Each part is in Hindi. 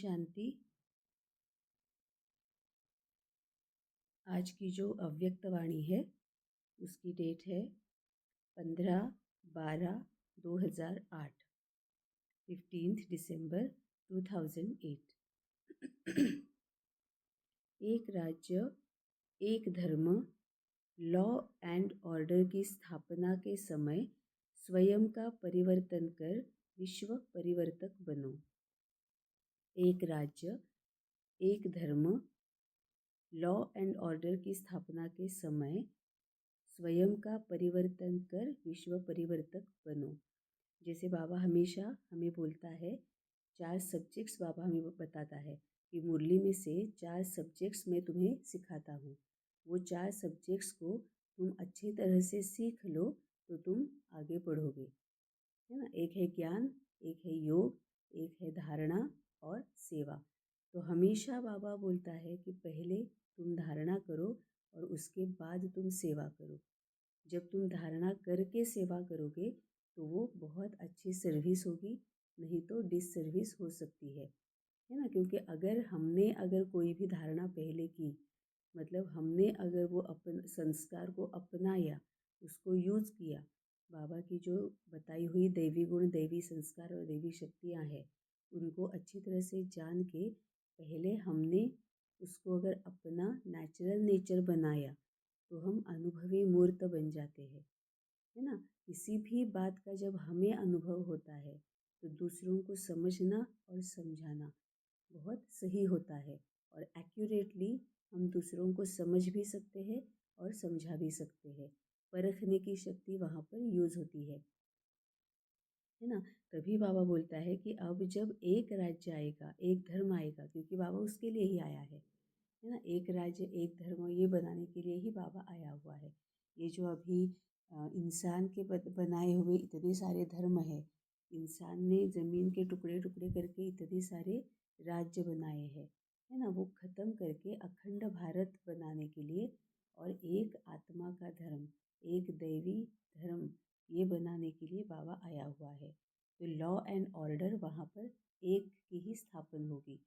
शांति। आज की जो अव्यक्त वाणी है उसकी डेट है 15/12/2008, 15 दिसंबर 2008। एक राज्य, एक धर्म, लॉ एंड ऑर्डर की स्थापना के समय स्वयं का परिवर्तन कर विश्व परिवर्तक बनो। एक राज्य, एक धर्म, लॉ एंड ऑर्डर की स्थापना के समय स्वयं का परिवर्तन कर विश्व परिवर्तक बनो। जैसे बाबा हमेशा हमें बोलता है, 4 सब्जेक्ट्स बाबा हमें बताता है कि मुरली में से 4 सब्जेक्ट्स मैं तुम्हें सिखाता हूँ। वो 4 सब्जेक्ट्स को तुम अच्छी तरह से सीख लो तो तुम आगे बढ़ोगे, है ना। एक है ज्ञान, एक है योग, एक है धारणा और सेवा। तो हमेशा बाबा बोलता है कि पहले तुम धारणा करो और उसके बाद तुम सेवा करो। जब तुम धारणा करके सेवा करोगे तो वो बहुत अच्छी सर्विस होगी, नहीं तो डिससर्विस हो सकती है ना। क्योंकि अगर कोई भी धारणा पहले की, मतलब हमने अगर वो अपन संस्कार को अपनाया, उसको यूज़ किया, बाबा की जो बताई हुई दैवी गुण, दैवी संस्कार और दैवी शक्तियाँ हैं, उनको अच्छी तरह से जान के पहले हमने उसको अगर अपना नेचुरल नेचर बनाया तो हम अनुभवी मूर्त बन जाते हैं, है ना। किसी भी बात का जब हमें अनुभव होता है तो दूसरों को समझना और समझाना बहुत सही होता है और एक्यूरेटली हम दूसरों को समझ भी सकते हैं और समझा भी सकते हैं। परखने की शक्ति वहाँ पर यूज़ होती है ना। तभी बाबा बोलता है कि अब जब एक राज्य आएगा, एक धर्म आएगा, क्योंकि बाबा उसके लिए ही आया है ना। एक राज्य, एक धर्म, ये बनाने के लिए ही बाबा आया हुआ है। ये जो अभी इंसान के बनाए हुए इतने सारे धर्म है, इंसान ने ज़मीन के टुकड़े टुकड़े करके इतने सारे राज्य बनाए हैं, है ना। वो ख़त्म करके अखंड भारत बनाने के लिए और एक आत्मा का धर्म, एक दैवी धर्म, ये बनाने के लिए बाबा आया हुआ है। तो लॉ एंड ऑर्डर वहाँ पर एक की ही स्थापना होगी।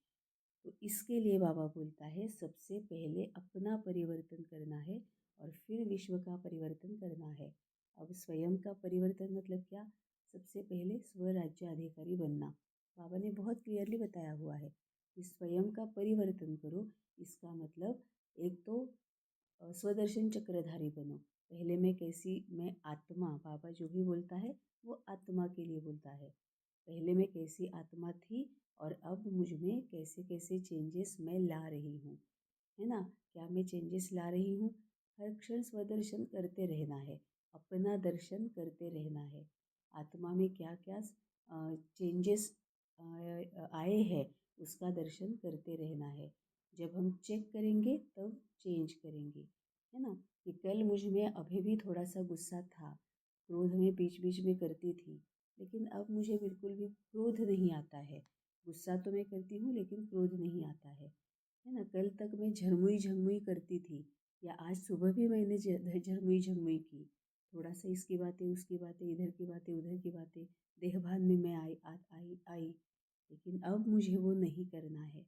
तो इसके लिए बाबा बोलता है सबसे पहले अपना परिवर्तन करना है और फिर विश्व का परिवर्तन करना है। अब स्वयं का परिवर्तन मतलब क्या? सबसे पहले स्वराज्य अधिकारी बनना। बाबा ने बहुत क्लियरली बताया हुआ है कि स्वयं का परिवर्तन करो। इसका मतलब एक तो स्वदर्शन चक्रधारी बनो। पहले मैं आत्मा, बाबा जो भी बोलता है वो आत्मा के लिए बोलता है। पहले मैं कैसी आत्मा थी और अब मुझ में कैसे कैसे चेंजेस मैं ला रही हूँ, है ना। क्या मैं चेंजेस ला रही हूँ? हर क्षण स्वदर्शन करते रहना है, अपना दर्शन करते रहना है। आत्मा में क्या क्या चेंजेस आए हैं उसका दर्शन करते रहना है। जब हम चेक करेंगे तब चेंज करेंगे, है ना। कि कल मुझ में अभी भी थोड़ा सा गुस्सा था, क्रोध में बीच बीच में करती थी, लेकिन अब मुझे बिल्कुल भी क्रोध नहीं आता है। गुस्सा तो मैं करती हूँ लेकिन क्रोध नहीं आता है ना। कल तक मैं झरमुई झरमुई करती थी, या आज सुबह भी मैंने झरमुई झरमुई की, थोड़ा सा इसकी बातें उसकी बातें, इधर की बातें उधर की बातें, देहभान में मैं आई, लेकिन अब मुझे वो नहीं करना है।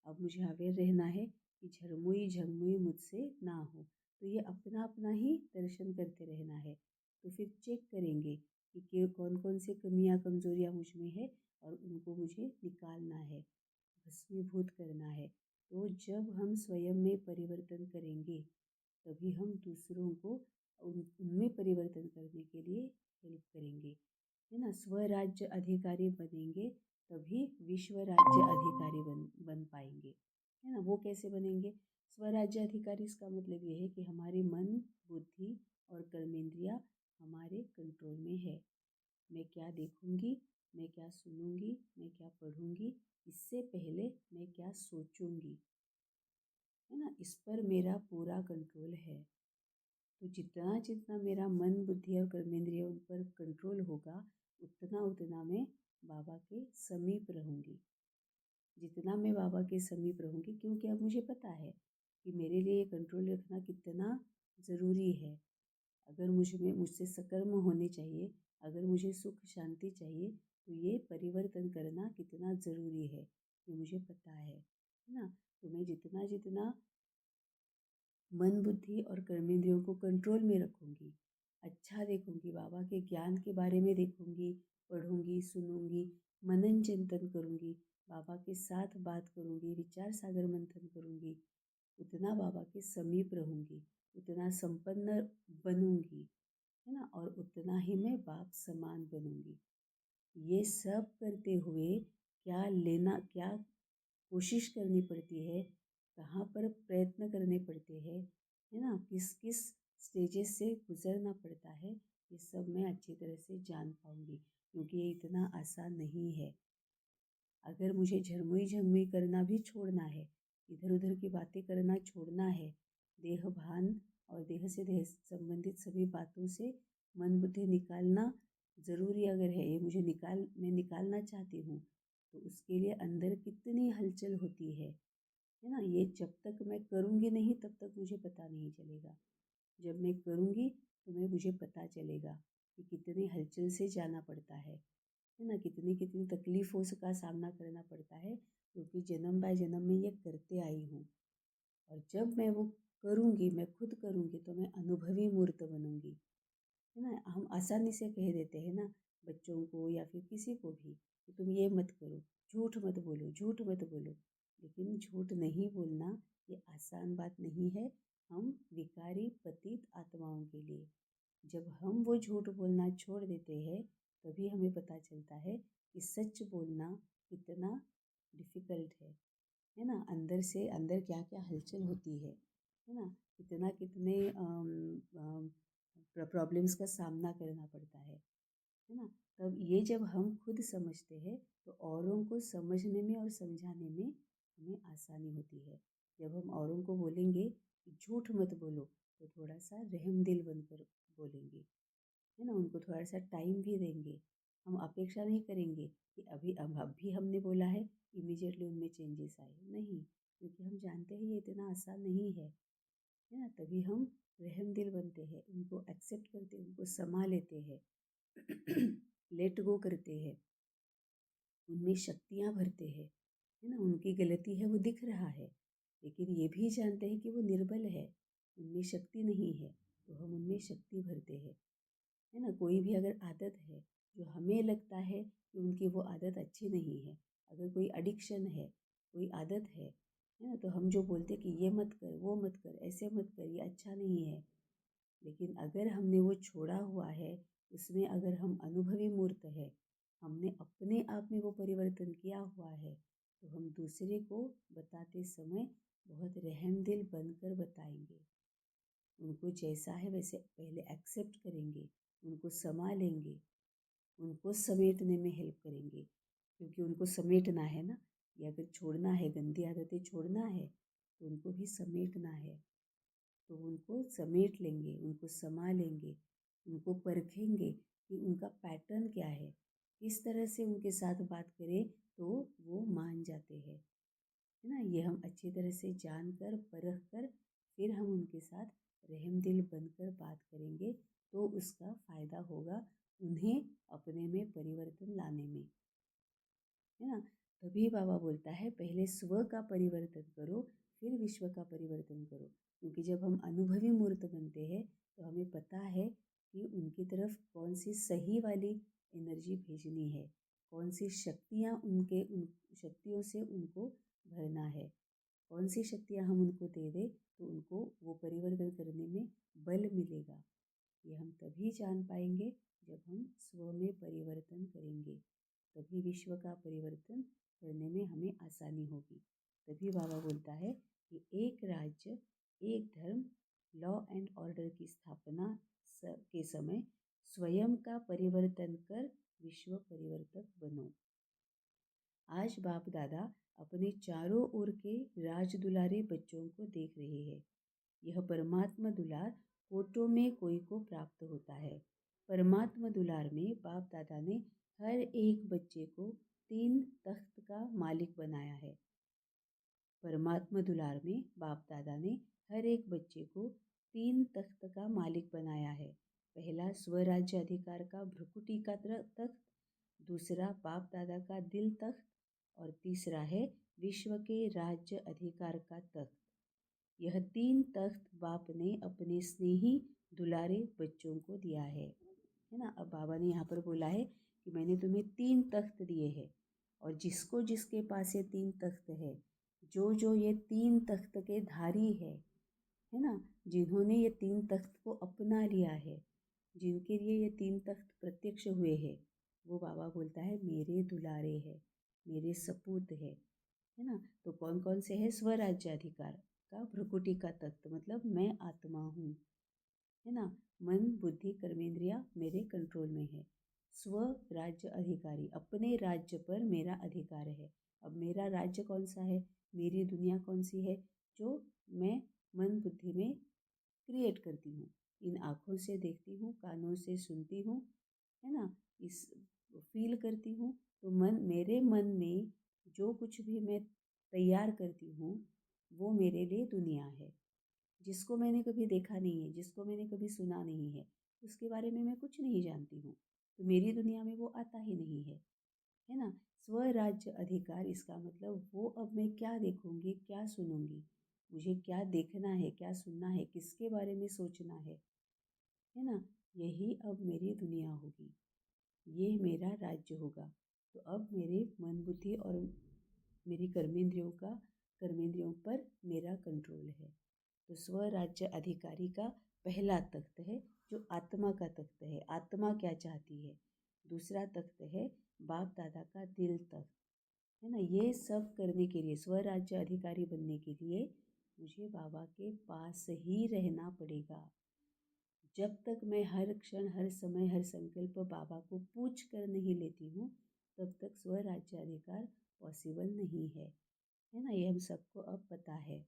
अब मुझे अवेयर रहना है कि झरमुई झरमुई मुझसे ना हो। तो ये अपना अपना ही दर्शन करते रहना है। तो फिर चेक करेंगे कि कौन कौन से कमियां कमजोरियां मुझ में है और उनको मुझे निकालना है, भस्मीभूत करना है। तो जब हम स्वयं में परिवर्तन करेंगे तभी हम दूसरों को उनमें परिवर्तन करने के लिए हेल्प करेंगे, है ना। स्वराज्य अधिकारी बनेंगे तभी विश्व राज्य अधिकारी बन पाएंगे, है ना। वो कैसे बनेंगे? स्वराज्य अधिकारी, इसका मतलब ये है कि हमारे मन, बुद्धि और कर्मेंद्रिया हमारे कंट्रोल में है। मैं क्या देखूंगी, मैं क्या सुनूंगी, मैं क्या पढ़ूंगी, इससे पहले मैं क्या सोचूंगी, है ना, इस पर मेरा पूरा कंट्रोल है। तो जितना जितना मेरा मन, बुद्धि और कर्मेंद्रिय उन पर कंट्रोल होगा, उतना उतना मैं बाबा के समीप रहूँगी। जितना मैं बाबा के समीप रहूँगी, क्योंकि अब मुझे पता है कि मेरे लिए ये कंट्रोल रखना कितना ज़रूरी है। अगर मुझसे सकर्म होने चाहिए, अगर मुझे सुख शांति चाहिए, तो ये परिवर्तन करना कितना ज़रूरी है। ये मुझे पता है ना। तो मैं जितना जितना मन बुद्धि और कर्मेंद्रियों को कंट्रोल में रखूँगी, अच्छा देखूँगी, बाबा के ज्ञान के बारे में देखूँगी, पढ़ूँगी, सुनूँगी, मनन चिंतन करूँगी, बाबा के साथ बात करूँगी, विचार सागर मंथन करूँगी, उतना बाबा के समीप रहूँगी, उतना संपन्न बनूँगी, है ना, और उतना ही मैं बाप समान बनूँगी। ये सब करते हुए क्या कोशिश करनी पड़ती है, कहाँ पर प्रयत्न करने पड़ते हैं, है ना, किस किस स्टेजेस से गुजरना पड़ता है, ये सब मैं अच्छी तरह से जान पाऊँगी, क्योंकि ये इतना आसान नहीं है। अगर मुझे झरमुई झरमुई करना भी छोड़ना है, इधर उधर की बातें करना छोड़ना है, देह भान और देह से देह संबंधित सभी बातों से मन बुद्धि निकालना ज़रूरी अगर है, ये मैं निकालना चाहती हूँ, तो उसके लिए अंदर कितनी हलचल होती है ना। ये जब तक मैं करूँगी नहीं तब तक मुझे पता नहीं चलेगा। जब मैं करूँगी तो मुझे पता चलेगा कि कितनी हलचल से जाना पड़ता है ना, कितनी कितनी तकलीफ़ों का सामना करना पड़ता है, क्योंकि जन्म बाय जन्म में ये करते आई हूँ। और जब मैं वो करूँगी, मैं खुद करूँगी, तो मैं अनुभवी मूर्त बनूँगी, है ना। हम आसानी से कह देते हैं ना बच्चों को या फिर किसी को भी कि तुम ये मत करो, झूठ मत बोलो, झूठ मत बोलो। लेकिन झूठ नहीं बोलना ये आसान बात नहीं है हम विकारी पतित आत्माओं के लिए। जब हम वो झूठ बोलना छोड़ देते हैं तभी हमें पता चलता है कि सच बोलना कितना डिफ़िकल्ट है ना। अंदर से अंदर क्या क्या हलचल होती है ना, कितना कितने प्रॉब्लम्स का सामना करना पड़ता है ना। तब ये जब हम खुद समझते हैं तो औरों को समझने में और समझाने में हमें आसानी होती है। जब हम औरों को बोलेंगे कि झूठ मत बोलो, तो थोड़ा सा रहम दिल बनकर बोलेंगे, है ना। उनको थोड़ा सा टाइम भी देंगे। हम अपेक्षा नहीं करेंगे कि अब भी हमने बोला है इमीडिएटली उनमें चेंजेस आए, नहीं, क्योंकि हम जानते हैं ये इतना आसान नहीं है ना। तभी हम रहम दिल बनते हैं, उनको एक्सेप्ट करते हैं, उनको समा लेते हैं, लेट गो करते हैं, उनमें शक्तियाँ भरते हैं, है ना। उनकी गलती है वो दिख रहा है, लेकिन ये भी जानते हैं कि वो निर्बल है, उनमें शक्ति नहीं है, तो हम उनमें शक्ति भरते हैं, है ना। कोई भी अगर आदत है जो हमें लगता है कि उनकी वो आदत अच्छी नहीं है, अगर कोई एडिक्शन है, कोई आदत है ना, तो हम जो बोलते हैं कि ये मत कर, वो मत कर, ऐसे मत कर, ये अच्छा नहीं है। लेकिन अगर हमने वो छोड़ा हुआ है, उसमें अगर हम अनुभवी मूर्त है, हमने अपने आप में वो परिवर्तन किया हुआ है, तो हम दूसरे को बताते समय बहुत रहमदिल बनकर बताएंगे। उनको जैसा है वैसे पहले एक्सेप्ट करेंगे, उनको समा लेंगे, उनको समेटने में हेल्प करेंगे, क्योंकि उनको समेटना है ना। ये अगर छोड़ना है, गंदी आदतें छोड़ना है, तो उनको भी समेटना है। तो उनको समेट लेंगे, उनको समा लेंगे, उनको परखेंगे कि उनका पैटर्न क्या है, किस तरह से उनके साथ बात करें तो वो मान जाते हैं, है ना। ये हम अच्छी तरह से जानकर परख कर फिर हम उनके साथ रहमदिल बनकर बात करेंगे, तो उसका फ़ायदा होगा उन्हें अपने में परिवर्तन लाने में, है ना। तभी बाबा बोलता है पहले स्व का परिवर्तन करो, फिर विश्व का परिवर्तन करो, क्योंकि जब हम अनुभवी मूर्त बनते हैं तो हमें पता है कि उनकी तरफ कौन सी सही वाली एनर्जी भेजनी है, कौन सी शक्तियाँ उन शक्तियों से उनको भरना है, कौन सी शक्तियाँ हम उनको दे दें तो उनको वो परिवर्तन करने में बल मिलेगा। ये हम तभी जान पाएंगे जब हम स्व में परिवर्तन करेंगे, तभी विश्व का परिवर्तन करने में हमें आसानी होगी। तभी बाबा बोलता है कि एक राज्य, एक धर्म, लॉ एंड ऑर्डर की स्थापना के समय स्वयं का परिवर्तन कर विश्व परिवर्तक बनो। आज बाप दादा अपने चारों ओर के राज दुलारे बच्चों को देख रहे हैं। यह परमात्मा दुलार कोटों में कोई को प्राप्त होता है। परमात्मा दुलार में बाप दादा ने हर एक बच्चे को 3 तख्त का मालिक बनाया है। परमात्मा दुलार में बाप दादा ने हर एक बच्चे को 3 तख्त का मालिक बनाया है। पहला स्वराज्य अधिकार का भ्रुकुटी का तख्त, दूसरा बाप दादा का दिल तख्त और तीसरा है विश्व के राज्य अधिकार का तख्त। यह 3 तख्त बाप ने अपने स्नेही दुलारे बच्चों को दिया है ना। अब बाबा ने यहाँ पर बोला है कि मैंने तुम्हें 3 तख्त दिए हैं, और जिसको जिसके पास ये 3 तख्त है, जो जो ये 3 तख्त के धारी है ना, जिन्होंने ये 3 तख्त को अपना लिया है, जिनके लिए ये 3 तख्त प्रत्यक्ष हुए हैं, वो बाबा बोलता है मेरे दुलारे है, मेरे सपूत है ना। तो कौन कौन से है? स्वराज्याधिकार का भ्रुकुटी का तत्व, मतलब मैं आत्मा हूँ, है ना। मन बुद्धि कर्मेंद्रिया मेरे कंट्रोल में है। स्व राज्य अधिकारी, अपने राज्य पर मेरा अधिकार है। अब मेरा राज्य कौन सा है? मेरी दुनिया कौन सी है? जो मैं मन बुद्धि में क्रिएट करती हूँ, इन आँखों से देखती हूँ, कानों से सुनती हूँ, है ना, इस फील करती हूँ। तो मेरे मन में जो कुछ भी मैं तैयार करती हूँ, वो मेरे लिए दुनिया है। जिसको मैंने कभी देखा नहीं है, जिसको मैंने कभी सुना नहीं है, उसके बारे में मैं कुछ नहीं जानती हूँ, तो मेरी दुनिया में वो आता ही नहीं है ना। स्वराज्य अधिकार, इसका मतलब वो अब मैं क्या देखूंगी, क्या सुनूंगी, मुझे क्या देखना है, क्या सुनना है, किसके बारे में सोचना है ना, यही अब मेरी दुनिया होगी, ये मेरा राज्य होगा। तो अब मेरे मन बुद्धि और मेरी कर्मेंद्रियों पर मेरा कंट्रोल है। तो स्वराज्य अधिकारी का पहला तख्त है जो आत्मा का तख्त है, आत्मा क्या चाहती है। दूसरा तख्त है बाप दादा का दिल तख्त, है ना। ये सब करने के लिए, स्वराज्य अधिकारी बनने के लिए मुझे बाबा के पास ही रहना पड़ेगा। जब तक मैं हर क्षण, हर समय, हर संकल्प बाबा को पूछ कर नहीं लेती हूँ, तब तक स्वराज्य अधिकार पॉसिबल नहीं है ना। ये हम सबको अब पता है।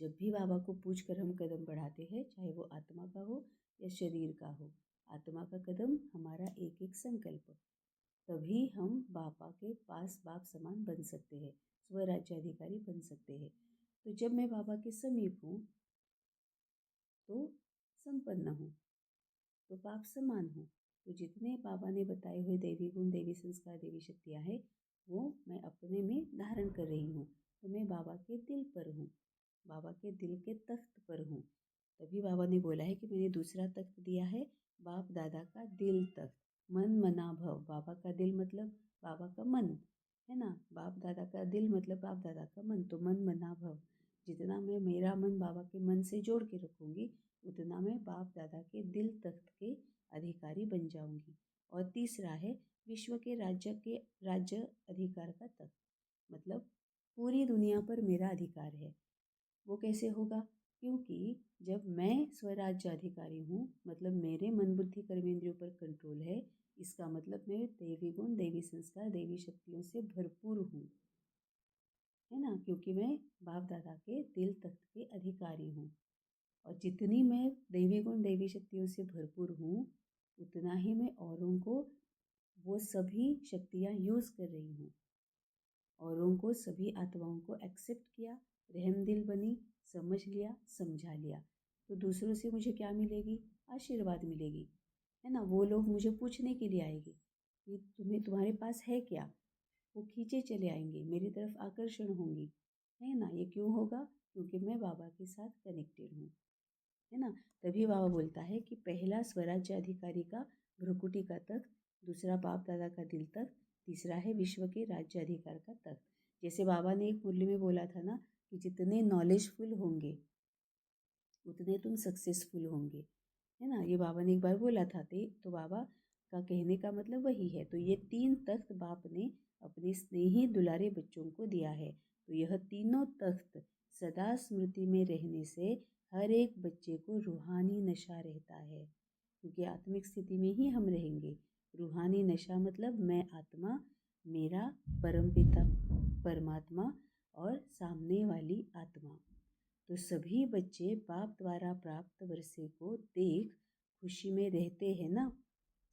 जब भी बाबा को पूछ कर हम कदम बढ़ाते हैं, चाहे वो आत्मा का हो या शरीर का हो, आत्मा का कदम हमारा एक एक संकल्प, तभी हम बाबा के पास बाप समान बन सकते हैं, स्वराज्याधिकारी बन सकते हैं। तो जब मैं बाबा के समीप हूँ तो संपन्न हूँ, तो बाप समान हूँ। तो जितने बाबा ने बताए हुए दैवी गुण, दैवी संस्कार, दैवी शक्तियाँ हैं, वो मैं अपने में धारण कर रही हूँ। तो मैं बाबा के दिल पर हूँ, बाबा के दिल के तख्त पर हूँ। तभी बाबा ने बोला है कि मैंने दूसरा तख्त दिया है, बाप दादा का दिल तख्त। मन मना भव, बाबा का दिल मतलब बाबा का मन, है ना। बाप दादा का दिल मतलब बाप दादा का मन, तो मन मना भव। जितना मैं मेरा मन बाबा के मन से जोड़ के रखूँगी, उतना मैं बाप दादा के दिल तख्त के अधिकारी बन जाऊंगी। और तीसरा है विश्व के राज्य अधिकार का तख्त, मतलब पूरी दुनिया पर मेरा अधिकार है। वो कैसे होगा? क्योंकि जब मैं स्वराज्य अधिकारी हूँ, मतलब मेरे मन बुद्धि कर्मेंद्रियों पर कंट्रोल है, इसका मतलब मैं दैवी गुण, दैवी संस्कार, दैवी शक्तियों से भरपूर हूँ, है ना। क्योंकि मैं बाप दादा के दिल तख्त के अधिकारी हूँ। और जितनी मैं दैवी गुण, दैवी शक्तियों से भरपूर हूँ, उतना ही मैं औरों को वो सभी शक्तियाँ यूज़ कर रही हूँ। औरों को, सभी आत्माओं को एक्सेप्ट किया, रहम दिल बनी, समझ लिया, समझा लिया। तो दूसरों से मुझे क्या मिलेगी? आशीर्वाद मिलेगी, है ना। वो लोग मुझे पूछने के लिए आएंगे कि तुम्हारे पास है क्या? वो खींचे चले आएंगे, मेरी तरफ आकर्षण होंगी, है ना। ये क्यों होगा? क्योंकि मैं बाबा के साथ कनेक्टेड हूँ, है ना। तभी बाबा बोलता है कि पहला स्वराज्य अधिकारी का भ्रुकुटी का तख्त, दूसरा बाप दादा का दिल तख्त, तीसरा है विश्व के राज्य अधिकार का तख्त। जैसे बाबा ने एक मुरली में बोला था ना कि जितने नॉलेजफुल होंगे उतने तुम सक्सेसफुल होंगे, है ना। ये बाबा ने एक बार बोला था। तो बाबा का कहने का मतलब वही है। तो ये 3 तख्त बाप ने अपने स्नेही दुलारे बच्चों को दिया है। तो यह तीनों तख्त सदा स्मृति में रहने से हर एक बच्चे को रूहानी नशा रहता है, क्योंकि आत्मिक स्थिति में ही हम रहेंगे। रूहानी नशा मतलब मैं आत्मा, मेरा परमपिता परमात्मा और सामने वाली आत्मा। तो सभी बच्चे बाप द्वारा प्राप्त वर्षे को देख खुशी में रहते हैं ना।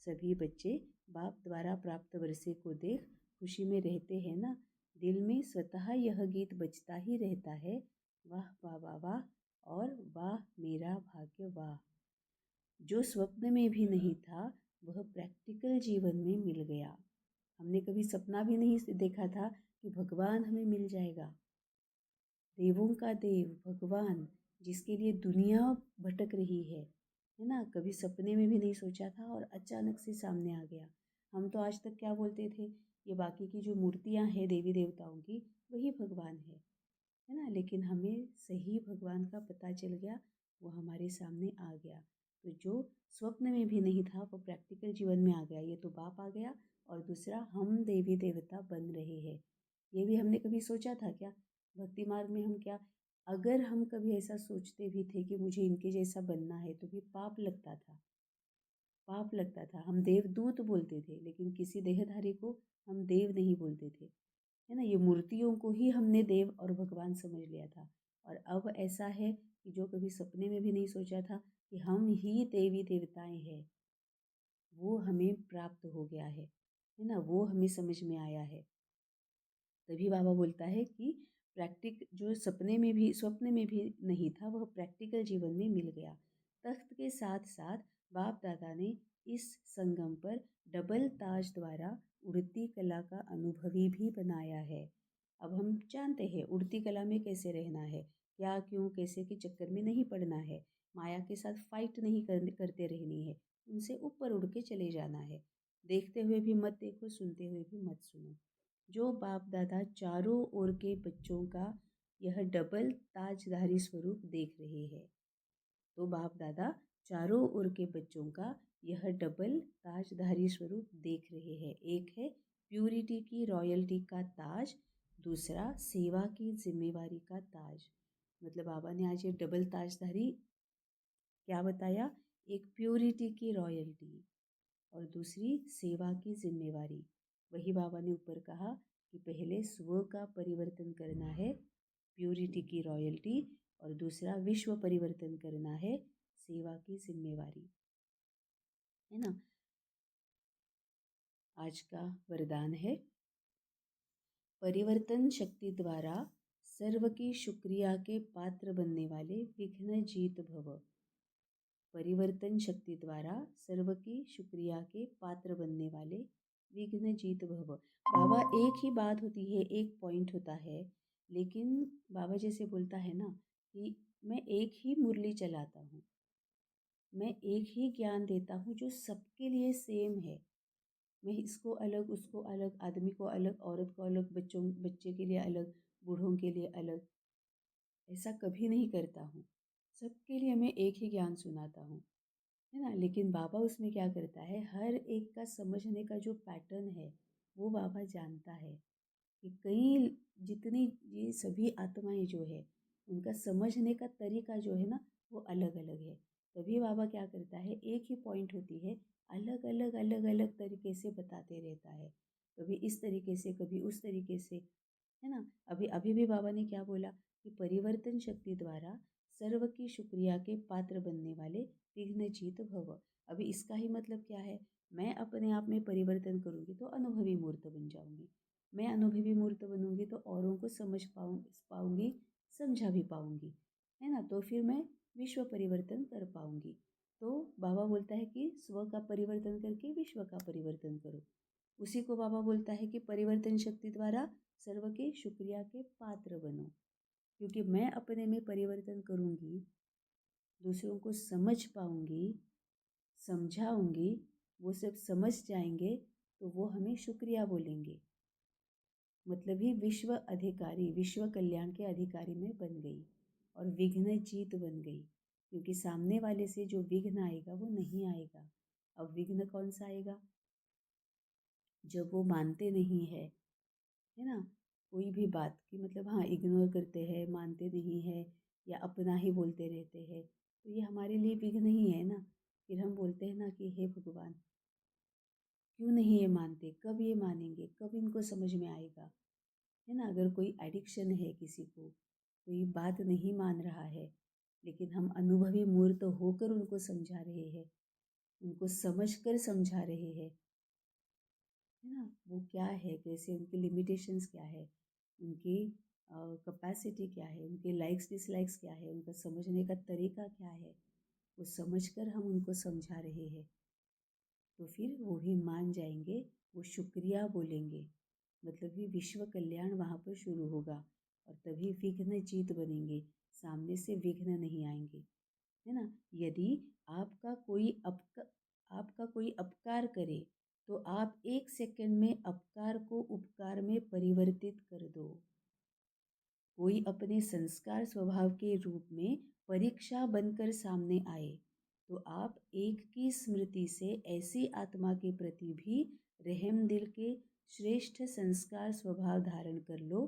सभी बच्चे बाप द्वारा प्राप्त वर्षे को देख खुशी में रहते हैं ना। दिल में स्वतः यह गीत बजता ही रहता है, वाह वाह वाह वाह, और वाह मेरा भाग्य वाह। जो स्वप्न में भी नहीं था वह प्रैक्टिकल जीवन में मिल गया। हमने कभी सपना भी नहीं देखा था कि भगवान हमें मिल जाएगा। देवों का देव भगवान, जिसके लिए दुनिया भटक रही है ना, कभी सपने में भी नहीं सोचा था और अचानक से सामने आ गया। हम तो आज तक क्या बोलते थे, ये बाकी की जो मूर्तियां हैं देवी देवताओं की, वही भगवान है ना। लेकिन हमें सही भगवान का पता चल गया, वो हमारे सामने आ गया। तो जो स्वप्न में भी नहीं था वो प्रैक्टिकल जीवन में आ गया। ये तो बाप आ गया और दूसरा हम देवी देवता बन रहे हैं। ये भी हमने कभी सोचा था क्या? भक्ति मार्ग में हम क्या, अगर हम कभी ऐसा सोचते भी थे कि मुझे इनके जैसा बनना है तो भी पाप लगता था। पाप लगता था। हम देवदूत बोलते थे लेकिन किसी देहधारी को हम देव नहीं बोलते थे, है ना। ये मूर्तियों को ही हमने देव और भगवान समझ लिया था। और अब ऐसा है कि जो कभी सपने में भी नहीं सोचा था कि हम ही देवी देवताएं हैं, वो हमें प्राप्त हो गया है ना, वो हमें समझ में आया है। तभी बाबा बोलता है कि जो सपने में भी स्वप्न में भी नहीं था वह प्रैक्टिकल जीवन में मिल गया। तख्त के साथ साथ बाप दादा ने इस संगम पर डबल ताज द्वारा उड़ती कला का अनुभवी भी बनाया है। अब हम जानते हैं उड़ती कला में कैसे रहना है, क्या क्यों कैसे के चक्कर में नहीं पड़ना है, माया के साथ फाइट नहीं करते रहनी है, उनसे ऊपर उड़ के चले जाना है। देखते हुए भी मत देखो, सुनते हुए भी मत सुनो। जो बाप दादा चारों ओर के बच्चों का यह डबल ताजधारी स्वरूप देख रहे हैं। तो बाप दादा चारों ओर के बच्चों का यह डबल ताजधारी स्वरूप देख रहे हैं। एक है प्यूरिटी की रॉयल्टी का ताज, दूसरा सेवा की जिम्मेवारी का ताज। मतलब बाबा ने आज ये डबल ताजधारी क्या बताया, एक प्यूरिटी की रॉयल्टी और दूसरी सेवा की जिम्मेवारी। वही बाबा ने ऊपर कहा कि पहले स्व का परिवर्तन करना है, प्यूरिटी की रॉयल्टी, और दूसरा विश्व परिवर्तन करना है, सेवा की जिम्मेवारी, है ना। आज का वरदान है, परिवर्तन शक्ति द्वारा सर्व की शुक्रिया के पात्र बनने वाले विघ्न जीत भव। परिवर्तन शक्ति द्वारा सर्व की शुक्रिया के पात्र बनने वाले विघ्न जीत भव। बाबा एक ही बात होती है, एक पॉइंट होता है, लेकिन बाबा जैसे बोलता है ना कि मैं एक ही मुरली चलाता हूँ, मैं एक ही ज्ञान देता हूँ जो सबके लिए सेम है। मैं इसको अलग उसको अलग, आदमी को अलग औरत को अलग, बच्चे के लिए अलग, बूढ़ों के लिए अलग, ऐसा कभी नहीं करता हूँ। सबके लिए मैं एक ही ज्ञान सुनाता हूँ, है ना। लेकिन बाबा उसमें क्या करता है, हर एक का समझने का जो पैटर्न है वो बाबा जानता है कि कई जितनी ये सभी आत्माएं जो है उनका समझने का तरीका जो है ना वो अलग अलग है। तभी बाबा क्या करता है, एक ही पॉइंट होती है, अलग अलग तरीके से बताते रहता है। कभी इस तरीके से, कभी उस तरीके से, है ना। अभी अभी भी बाबा ने क्या बोला कि परिवर्तन शक्ति द्वारा सर्व की शुक्रिया के पात्र बनने वाले विघ्न जीत भव। अभी इसका ही मतलब क्या है, मैं अपने आप में परिवर्तन करूँगी तो अनुभवी मूर्त बन जाऊँगी, मैं अनुभवी मूर्त बनूंगी तो औरों को समझ पाऊंगी, समझा भी पाऊंगी, है ना। तो फिर मैं विश्व परिवर्तन कर पाऊंगी। तो बाबा बोलता है कि स्व का परिवर्तन करके विश्व का परिवर्तन करो। उसी को बाबा बोलता है कि परिवर्तन शक्ति द्वारा सर्व के शुक्रिया के पात्र बनो, क्योंकि मैं अपने में परिवर्तन करूंगी, दूसरों को समझ पाऊंगी, समझाऊंगी, वो सब समझ जाएंगे तो वो हमें शुक्रिया बोलेंगे। मतलब ही विश्व अधिकारी, विश्व कल्याण के अधिकारी में बन गई और विघ्न जीत बन गई, क्योंकि सामने वाले से जो विघ्न आएगा वो नहीं आएगा। अब विघ्न कौन सा आएगा, जब वो मानते नहीं है ना, कोई भी बात की, मतलब हाँ इग्नोर करते हैं, मानते नहीं है या अपना ही बोलते रहते हैं, तो ये हमारे लिए विघ्न ही है ना। फिर हम बोलते हैं ना कि हे भगवान, क्यों नहीं ये मानते, कब ये मानेंगे, कब इनको समझ में आएगा, है ना। अगर कोई एडिक्शन है किसी को, कोई बात नहीं मान रहा है, लेकिन हम अनुभवी मूर्त होकर उनको समझा रहे हैं, उनको समझकर समझा रहे हैं, है ना। वो क्या है, कैसे, उनके लिमिटेशंस क्या है, उनकी कैपेसिटी क्या है, उनके लाइक्स डिसलाइक्स क्या है, उनका समझने का तरीका क्या है, वो समझकर हम उनको समझा रहे हैं, तो फिर वो भी मान जाएंगे वो शुक्रिया बोलेंगे, मतलब कि विश्व कल्याण वहाँ पर शुरू होगा और तभी विघ्न जीत बनेंगे, सामने से विघ्न नहीं आएंगे, है ना। यदि आपका कोई अपकार करे तो आप 1 सेकंड में अपकार को उपकार में परिवर्तित कर दो। कोई अपने संस्कार स्वभाव के रूप में परीक्षा बनकर सामने आए तो आप एक की स्मृति से ऐसी आत्मा के प्रति भी रहम दिल के श्रेष्ठ संस्कार स्वभाव धारण कर लो।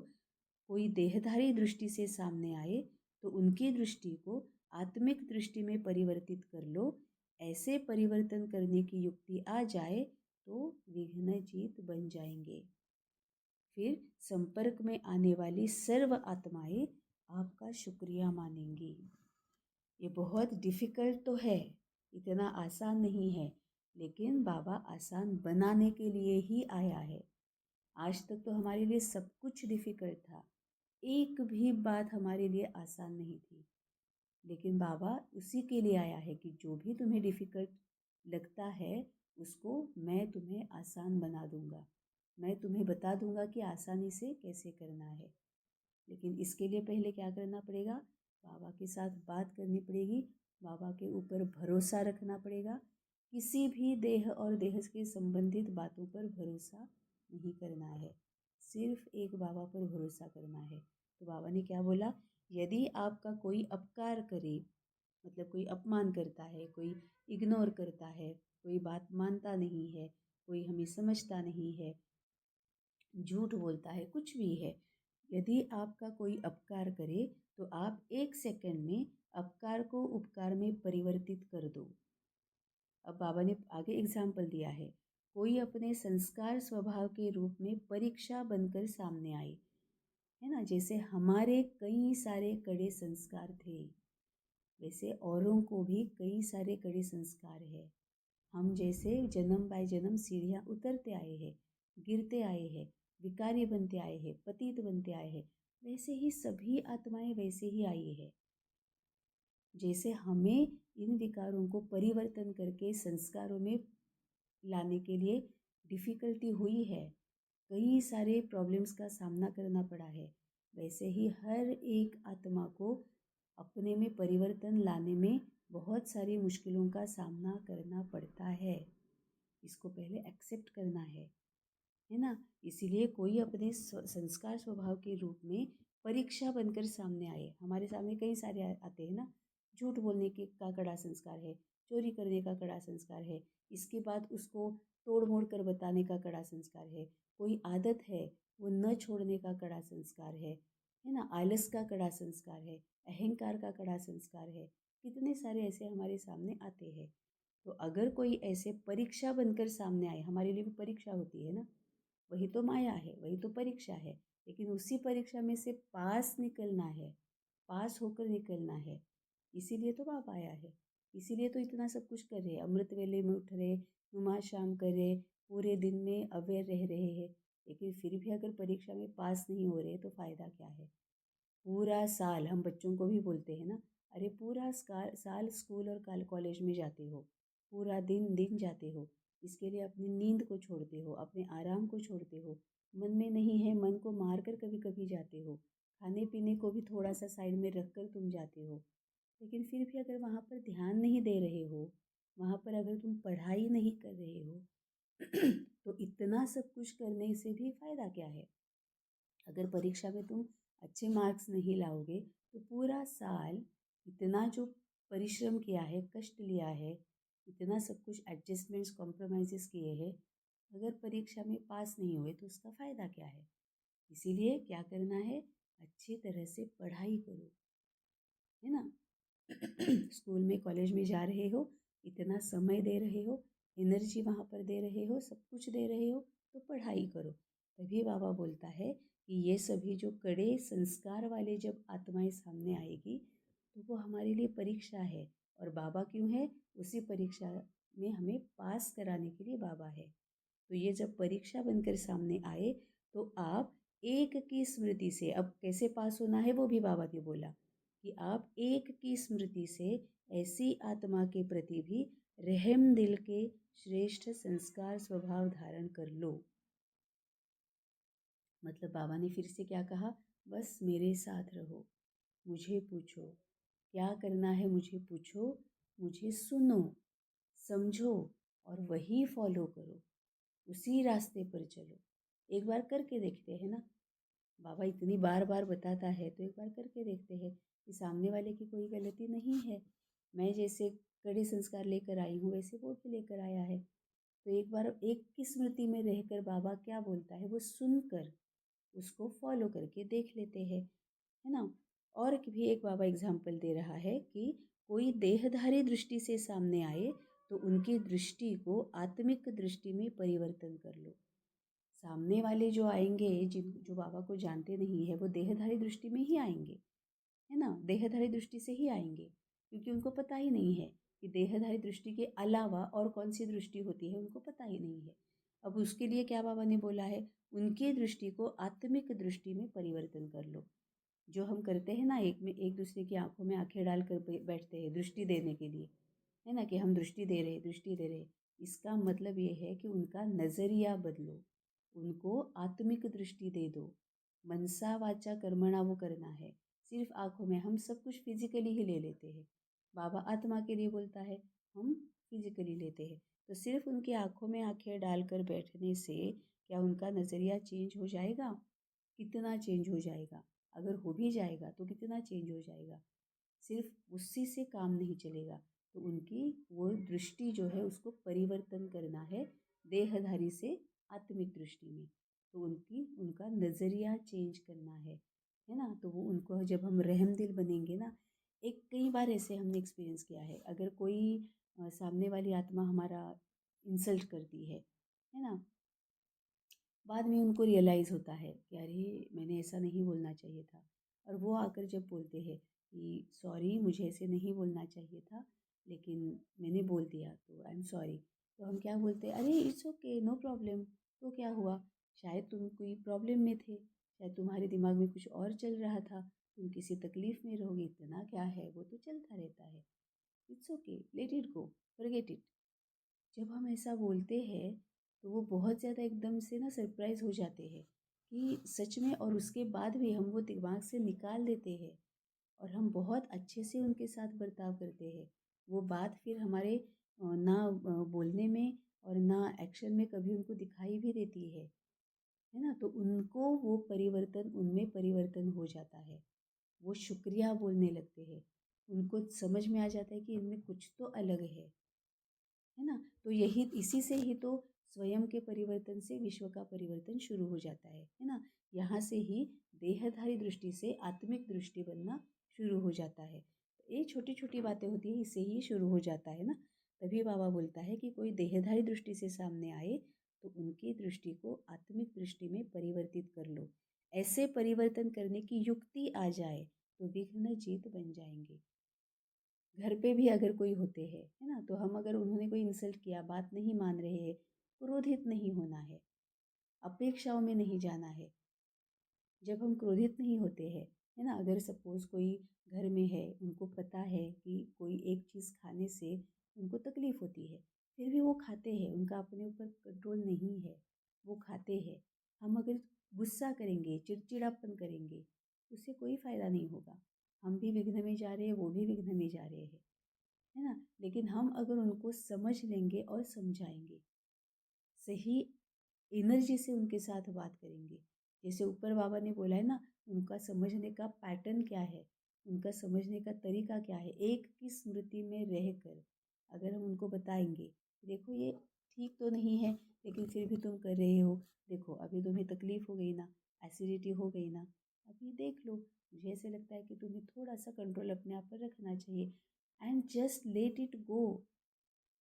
कोई देहधारी दृष्टि से सामने आए तो उनकी दृष्टि को आत्मिक दृष्टि में परिवर्तित कर लो। ऐसे परिवर्तन करने की युक्ति आ जाए तो विघ्न जीत बन जाएंगे। फिर संपर्क में आने वाली सर्व आत्माएं आपका शुक्रिया मानेंगी। ये बहुत डिफ़िकल्ट तो है, इतना आसान नहीं है, लेकिन बाबा आसान बनाने के लिए ही आया है। आज तक तो हमारे लिए सब कुछ डिफ़िकल्ट था, एक भी बात हमारे लिए आसान नहीं थी, लेकिन बाबा उसी के लिए आया है कि जो भी तुम्हें डिफ़िकल्ट लगता है उसको मैं तुम्हें आसान बना दूंगा। मैं तुम्हें बता दूंगा कि आसानी से कैसे करना है। लेकिन इसके लिए पहले क्या करना पड़ेगा? बाबा के साथ बात करनी पड़ेगी, बाबा के ऊपर भरोसा रखना पड़ेगा। किसी भी देह और देह के संबंधित बातों पर भरोसा नहीं करना है, सिर्फ एक बाबा पर भरोसा करना है। तो बाबा ने क्या बोला? यदि आपका कोई अपकार करे, मतलब कोई अपमान करता है, कोई इग्नोर करता है, कोई बात मानता नहीं है, कोई हमें समझता नहीं है, झूठ बोलता है, कुछ भी है, यदि आपका कोई अपकार करे तो आप 1 सेकंड में अपकार को उपकार में परिवर्तित कर दो। अब बाबा ने आगे एग्जाम्पल दिया है, कोई अपने संस्कार स्वभाव के रूप में परीक्षा बनकर सामने आए, है ना। जैसे हमारे कई सारे कड़े संस्कार थे, वैसे औरों को भी कई सारे कड़े संस्कार है। हम जैसे जन्म बाय जन्म सीढ़ियाँ उतरते आए हैं, गिरते आए हैं, विकारी बनते आए हैं, पतित बनते आए हैं, वैसे ही सभी आत्माएं वैसे ही आई है। जैसे हमें इन विकारों को परिवर्तन करके संस्कारों में लाने के लिए डिफ़िकल्टी हुई है, कई सारे प्रॉब्लम्स का सामना करना पड़ा है, वैसे ही हर एक आत्मा को अपने में परिवर्तन लाने में बहुत सारी मुश्किलों का सामना करना पड़ता है। इसको पहले एक्सेप्ट करना है ना। इसीलिए कोई अपने संस्कार स्वभाव के रूप में परीक्षा बनकर सामने आए। हमारे सामने कई सारे आते हैं ना। झूठ बोलने के का कड़ा संस्कार है, चोरी करने का कड़ा संस्कार है, इसके बाद उसको तोड़ मोड़ कर बताने का कड़ा संस्कार है, कोई आदत है वो न छोड़ने का कड़ा संस्कार है ना, आलस का कड़ा संस्कार है, अहंकार का कड़ा संस्कार है, कितने सारे ऐसे हमारे सामने आते हैं। तो अगर कोई ऐसे परीक्षा बनकर सामने आए, हमारे लिए भी परीक्षा होती है ना, वही तो माया है, वही तो परीक्षा है, लेकिन उसी परीक्षा में से पास निकलना है, पास होकर निकलना है। इसीलिए तो बाप आया है, इसीलिए तो इतना सब कुछ कर रहे, अमृत वेले में उठ रहे, नुमा शाम कर रहे, पूरे दिन में अवेयर रह रहे हैं, लेकिन फिर भी अगर परीक्षा में पास नहीं हो रहे तो फ़ायदा क्या है। पूरा साल हम बच्चों को भी बोलते हैं ना, अरे पूरा साल स्कूल और कॉलेज में जाते हो, पूरा दिन दिन जाते हो, इसके लिए अपनी नींद को छोड़ते हो, अपने आराम को छोड़ते हो, मन में नहीं है मन को मार कर कभी कभी जाते हो, खाने पीने को भी थोड़ा सा साइड में रख कर तुम जाते हो, लेकिन फिर भी अगर वहाँ पर ध्यान नहीं दे रहे हो, वहाँ पर अगर तुम पढ़ाई नहीं कर रहे हो तो इतना सब कुछ करने से भी फ़ायदा क्या है। अगर परीक्षा में तुम अच्छे मार्क्स नहीं लाओगे तो पूरा साल इतना जो परिश्रम किया है, कष्ट लिया है, इतना सब कुछ एडजस्टमेंट्स कॉम्प्रोमाइज़ेस किए हैं, अगर परीक्षा में पास नहीं हुए तो उसका फ़ायदा क्या है। इसीलिए क्या करना है, अच्छी तरह से पढ़ाई करो, है ना। स्कूल में कॉलेज में जा रहे हो, इतना समय दे रहे हो, एनर्जी वहाँ पर दे रहे हो, सब कुछ दे रहे हो, तो पढ़ाई करो। तभी बाबा बोलता है कि ये सभी जो कड़े संस्कार वाले जब आत्माएं सामने आएगी तो वो हमारे लिए परीक्षा है, और बाबा क्यों है, उसी परीक्षा में हमें पास कराने के लिए बाबा है। तो ये जब परीक्षा बनकर सामने आए तो आप एक की स्मृति से, अब कैसे पास होना है वो भी बाबा ने बोला कि आप एक की स्मृति से ऐसी आत्मा के प्रति भी रहम दिल के श्रेष्ठ संस्कार स्वभाव धारण कर लो। मतलब बाबा ने फिर से क्या कहा, बस मेरे साथ रहो, मुझे पूछो क्या करना है, मुझे पूछो, मुझे सुनो, समझो और वही फॉलो करो, उसी रास्ते पर चलो। एक बार करके देखते हैं ना, बाबा इतनी बार बार बताता है तो एक बार करके देखते हैं कि सामने वाले की कोई गलती नहीं है। मैं जैसे कड़े संस्कार लेकर आई हूँ वैसे वो भी लेकर आया है। तो एक बार एक की स्मृति में रहकर बाबा क्या बोलता है वो सुनकर उसको फॉलो करके देख लेते हैं, है ना। और भी एक बाबा एग्जाम्पल दे रहा है कि कोई देहधारी दृष्टि से सामने आए तो उनकी दृष्टि को आत्मिक दृष्टि में परिवर्तन कर लो। सामने वाले जो आएंगे जो बाबा को जानते नहीं है वो देहधारी दृष्टि में ही आएंगे, है ना, देहधारी दृष्टि से ही आएंगे, क्योंकि उनको पता ही नहीं है कि देहधारी दृष्टि के अलावा और कौन सी दृष्टि होती है, उनको पता ही नहीं है। अब उसके लिए क्या बाबा ने बोला है, उनकी दृष्टि को आत्मिक दृष्टि में परिवर्तन कर लो। जो हम करते हैं ना, एक दूसरे की आंखों में आंखें डाल कर बैठते हैं दृष्टि देने के लिए, है ना, कि हम दृष्टि दे रहे दृष्टि दे रहे। इसका मतलब ये है कि उनका नज़रिया बदलो, उनको आत्मिक दृष्टि दे दो। मनसा वाचा कर्मणा वो करना है, सिर्फ आंखों में हम सब कुछ फिजिकली ही ले लेते हैं। बाबा आत्मा के लिए बोलता है, हम फिजिकली लेते हैं। तो सिर्फ उनकी आंखों में आंखें डालकर बैठने से क्या उनका नज़रिया चेंज हो जाएगा? कितना चेंज हो जाएगा? अगर हो भी जाएगा तो कितना चेंज हो जाएगा? सिर्फ उसी से काम नहीं चलेगा। तो उनकी वो दृष्टि जो है उसको परिवर्तन करना है देहधारी से आत्मिक दृष्टि में। तो उनका नज़रिया चेंज करना है ना। तो वो उनको जब हम रहम दिल बनेंगे ना, एक कई बार ऐसे हमने एक्सपीरियंस किया है, अगर कोई सामने वाली आत्मा हमारा इंसल्ट करती है ना, बाद में उनको रियलाइज़ होता है कि अरे मैंने ऐसा नहीं बोलना चाहिए था। और वो आकर जब बोलते हैं कि सॉरी मुझे ऐसे नहीं बोलना चाहिए था, लेकिन मैंने बोल दिया तो आई एम सॉरी। तो हम क्या बोलते हैं, अरे इट्स ओके नो प्रॉब्लम। तो क्या हुआ, शायद तुम कोई प्रॉब्लम में थे, शायद तुम्हारे दिमाग में कुछ और चल रहा था, तुम किसी तकलीफ़ में रहोगे, इतना क्या है, वो तो चलता रहता है। It's okay, late it go, forget it. जब हम ऐसा बोलते हैं तो वो बहुत ज़्यादा एकदम से ना सरप्राइज़ हो जाते हैं कि सच में, और उसके बाद भी हम वो दिमाग से निकाल देते हैं और हम बहुत अच्छे से उनके साथ बर्ताव करते हैं। वो बात फिर हमारे ना बोलने में और ना एक्शन में कभी उनको दिखाई भी देती है ना। तो उनको वो परिवर्तन, उनमें परिवर्तन हो जाता है, वो शुक्रिया बोलने लगते हैं, उनको समझ में आ जाता है कि इनमें कुछ तो अलग है ना। तो यही, इसी से ही तो स्वयं के परिवर्तन से विश्व का परिवर्तन शुरू हो जाता है ना। यहाँ से ही देहधारी दृष्टि से आत्मिक दृष्टि बनना शुरू हो जाता है। ये छोटी छोटी बातें होती है, इससे ही शुरू हो जाता है ना। तभी बाबा बोलता है कि कोई देहधारी दृष्टि से सामने आए तो उनकी दृष्टि को आत्मिक दृष्टि में परिवर्तित कर लो। ऐसे परिवर्तन करने की युक्ति आ जाए तो विघ्न जीत बन जाएंगे। घर पे भी अगर कोई होते हैं, है ना, तो हम अगर उन्होंने कोई इंसल्ट किया, बात नहीं मान रहे हैं, क्रोधित नहीं होना है, अपेक्षाओं में नहीं जाना है। जब हम क्रोधित नहीं होते हैं, है ना, अगर सपोज़ कोई घर में है, उनको पता है कि कोई एक चीज़ खाने से उनको तकलीफ़ होती है, फिर भी वो खाते हैं, उनका अपने ऊपर कंट्रोल नहीं है, वो खाते हैं। हम अगर गुस्सा करेंगे, चिड़चिड़ापन करेंगे, उससे कोई फ़ायदा नहीं होगा। हम भी विघ्न में जा रहे हैं, वो भी विघ्न में जा रहे हैं, है ना। लेकिन हम अगर उनको समझ लेंगे और समझाएंगे, सही एनर्जी से उनके साथ बात करेंगे, जैसे ऊपर बाबा ने बोला है ना, उनका समझने का पैटर्न क्या है, उनका समझने का तरीका क्या है, एक की स्मृति में रहकर अगर हम उनको बताएंगे, देखो ये ठीक तो नहीं है लेकिन फिर भी तुम कर रहे हो, देखो अभी तुम्हें तकलीफ़ हो गई ना, एसिडिटी हो गई ना, अभी देख लो, मुझे ऐसे लगता है कि तुम्हें थोड़ा सा कंट्रोल अपने आप पर रखना चाहिए, and just let it go.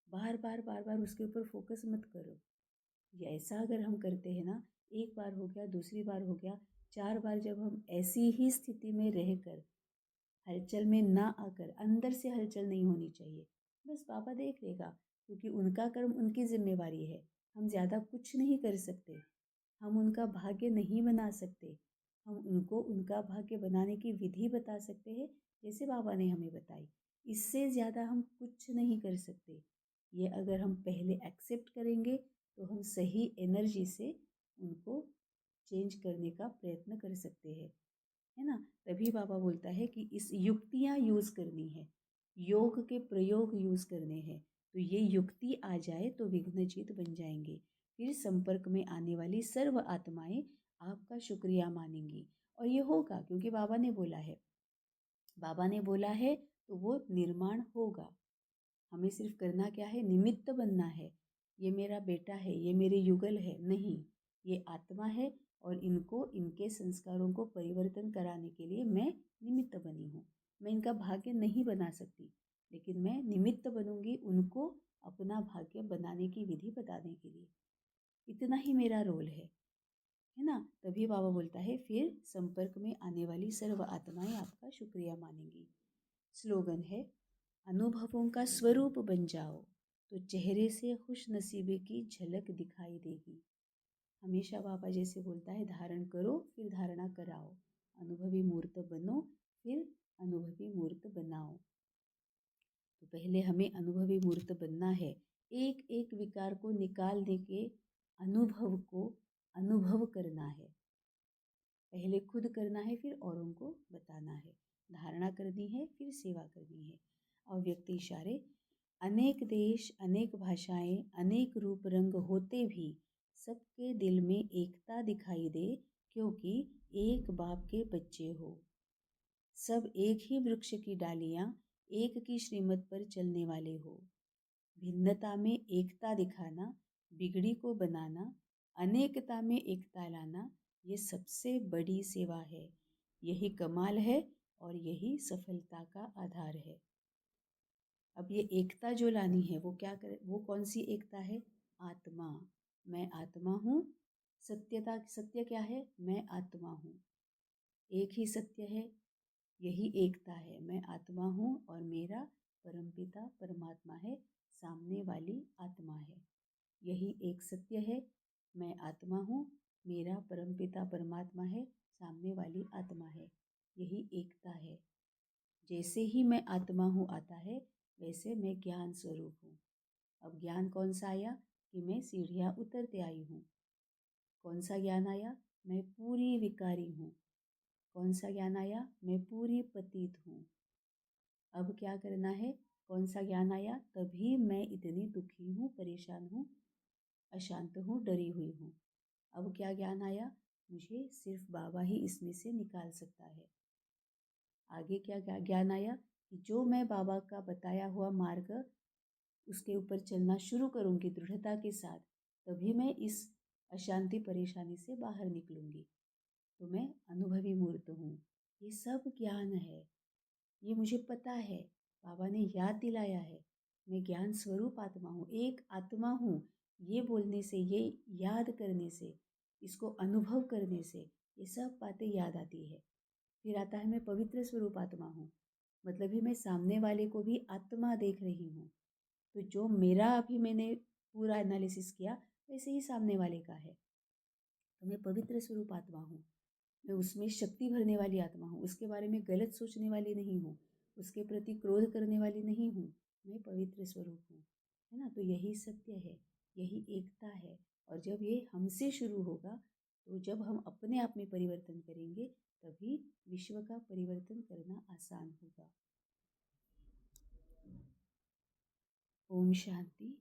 बार बार बार बार उसके ऊपर फोकस मत करो। ये ऐसा अगर हम करते हैं ना, एक बार हो गया, दूसरी बार हो गया, 4 बार जब हम ऐसी ही स्थिति में रहकर, हलचल में ना आकर, अंदर से हलचल नहीं होनी चाहिए, बस बाबा देख लेगा, क्योंकि उनका कर्म उनकी जिम्मेवारी है। हम ज़्यादा कुछ नहीं कर सकते, हम उनका भाग्य नहीं बना सकते। हम उनको उनका भाग्य बनाने की विधि बता सकते हैं, जैसे बाबा ने हमें बताई। इससे ज़्यादा हम कुछ नहीं कर सकते। ये अगर हम पहले एक्सेप्ट करेंगे तो हम सही एनर्जी से उनको चेंज करने का प्रयत्न कर सकते हैं, है ना। तभी बाबा बोलता है कि इस युक्तियाँ यूज़ करनी है, योग के प्रयोग यूज़ करने हैं। तो ये युक्ति आ जाए तो विघ्नचित बन जाएंगे। फिर संपर्क में आने वाली सर्व आत्माएं आपका शुक्रिया मानेंगी और ये होगा क्योंकि बाबा ने बोला है। बाबा ने बोला है तो वो निर्माण होगा। हमें सिर्फ करना क्या है, निमित्त बनना है। ये मेरा बेटा है, ये मेरे युगल है, नहीं, ये आत्मा है और इनको इनके संस्कारों को परिवर्तन कराने के लिए मैं निमित्त बनी हूँ। मैं इनका भाग्य नहीं बना सकती, लेकिन मैं निमित्त बनूंगी उनको अपना भाग्य बनाने की विधि बताने के लिए। इतना ही मेरा रोल है ना। तभी बाबा बोलता है फिर संपर्क में आने वाली सर्व आत्माएं आपका शुक्रिया मानेंगी। स्लोगन है, अनुभवों का स्वरूप बन जाओ तो चेहरे से खुश नसीबी की झलक दिखाई देगी। हमेशा बाबा जैसे बोलता है, धारण करो फिर धारणा कराओ, अनुभवी मूर्त बनो फिर अनुभवी मूर्त बनाओ। तो पहले हमें अनुभवी मूर्त बनना है। एक एक विकार को निकालने के अनुभव को अनुभव करना है। पहले खुद करना है फिर औरों को बताना है। धारणा करनी है फिर सेवा करनी है। अव्यक्त इशारे, अनेक देश अनेक भाषाएं अनेक रूप रंग होते भी सबके दिल में एकता दिखाई दे, क्योंकि एक बाप के बच्चे हो। सब एक ही वृक्ष की डालियां एक की श्रीमत पर चलने वाले हो। भिन्नता में एकता दिखाना, बिगड़ी को बनाना, अनेकता में एकता लाना, ये सबसे बड़ी सेवा है। यही कमाल है और यही सफलता का आधार है। अब ये एकता जो लानी है वो क्या करे, वो कौन सी एकता है? आत्मा। मैं आत्मा हूँ। सत्यता, सत्य क्या है? मैं आत्मा हूँ। एक ही सत्य है, यही एकता है। मैं आत्मा हूँ और मेरा परमपिता परमात्मा है, सामने वाली आत्मा है। यही एक सत्य है। मैं आत्मा हूँ, मेरा परमपिता परमात्मा है, सामने वाली आत्मा है। यही एकता है। जैसे ही मैं आत्मा हूँ आता है, वैसे मैं ज्ञान स्वरूप हूँ। अब ज्ञान कौन सा आया कि मैं सीढ़ियाँ उतरते आई हूँ। कौन सा ज्ञान आया? मैं पूरी विकारी हूँ। कौन सा ज्ञान आया? मैं पूरी पतित हूँ। अब क्या करना है? कौन सा ज्ञान आया? तभी मैं इतनी दुखी हूँ, परेशान हूँ, अशांत हूँ, डरी हुई हूँ। अब क्या ज्ञान आया? मुझे सिर्फ बाबा ही इसमें से निकाल सकता है। आगे क्या ज्ञान आया कि जो मैं बाबा का बताया हुआ मार्ग उसके ऊपर चलना शुरू करूँगी दृढ़ता के साथ, तभी मैं इस अशांति परेशानी से बाहर निकलूँगी। तो मैं अनुभवी मूर्त हूँ। ये सब ज्ञान है, ये मुझे पता है, बाबा ने याद दिलाया है। मैं ज्ञान स्वरूप आत्मा हूँ, एक आत्मा हूँ। ये बोलने से, ये याद करने से, इसको अनुभव करने से ये सब बातें याद आती है। फिर आता है मैं पवित्र स्वरूप आत्मा हूँ, मतलब ही मैं सामने वाले को भी आत्मा देख रही हूँ। तो जो मेरा अभी मैंने पूरा एनालिसिस किया, वैसे ही सामने वाले का है। तो मैं पवित्र स्वरूप आत्मा हूँ। मैं उसमें शक्ति भरने वाली आत्मा हूँ, उसके बारे में गलत सोचने वाली नहीं हूँ, उसके प्रति क्रोध करने वाली नहीं हूँ। मैं पवित्र स्वरूप हूँ, है ना। तो यही सत्य है, यही एकता है। और जब ये हमसे शुरू होगा, तो जब हम अपने आप में परिवर्तन करेंगे, तभी विश्व का परिवर्तन करना आसान होगा। ओम शांति।